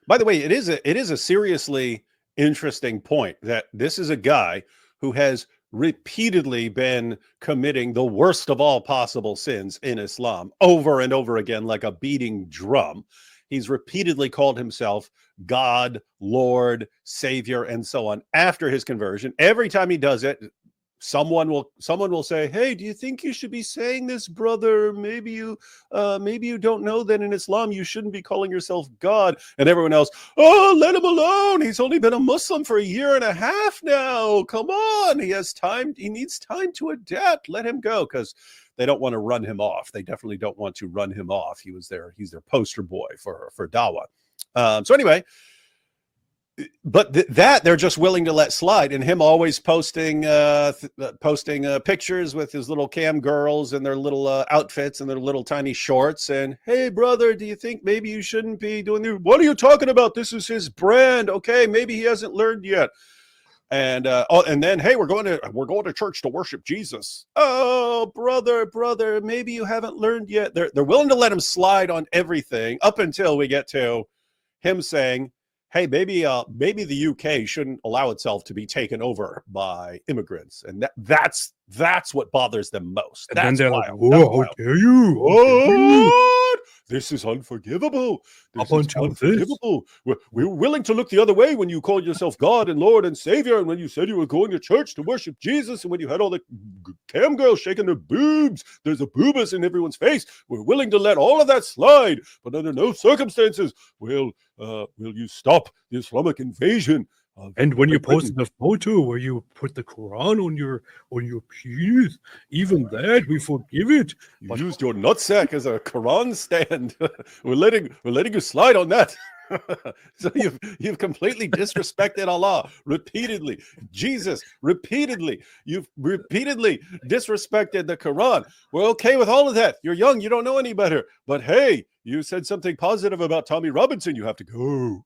By the way, it is a seriously interesting point that this is a guy who has repeatedly been committing the worst of all possible sins in Islam over and over again, like a beating drum. He's repeatedly called himself God, Lord, Savior, and so on after his conversion. Every time he does it, someone will say, "Hey, do you think you should be saying this, brother? Maybe you don't know that in Islam you shouldn't be calling yourself God." And everyone else, "Oh, let him alone. He's only been a Muslim for a year and a half now. Come on, he has time. He needs time to adapt. Let him go," because they don't want to run him off. They definitely don't want to run him off. He's their poster boy for dawah. So anyway. But that they're just willing to let slide, and him always posting pictures with his little cam girls and their little outfits and their little tiny shorts. And, "Hey, brother, do you think maybe you shouldn't be doing this? What are you talking about? This is his brand. Okay, maybe he hasn't learned yet." And and then, "Hey, we're going to church to worship Jesus." "Oh, brother, maybe you haven't learned yet." They're willing to let him slide on everything up until we get to him saying, "Hey, maybe the UK shouldn't allow itself to be taken over by immigrants," and that's what bothers them most. And that's then they're wild. like, "Whoa, how dare you? What? This is unforgivable. This is unforgivable. We're willing to look the other way when you called yourself God and Lord and Savior, and when you said you were going to church to worship Jesus, and when you had all the cam girls shaking their boobs. There's a boobas in everyone's face. We're willing to let all of that slide, but under no circumstances will you stop the Islamic invasion." And when you posted the photo where you put the Quran on your penis, even that we forgive it. You used your nutsack as a Quran stand. We're letting you slide on that. So you've completely disrespected Allah repeatedly. Jesus repeatedly. You've repeatedly disrespected the Quran. We're okay with all of that. You're young. You don't know any better. But hey, you said something positive about Tommy Robinson. You have to go.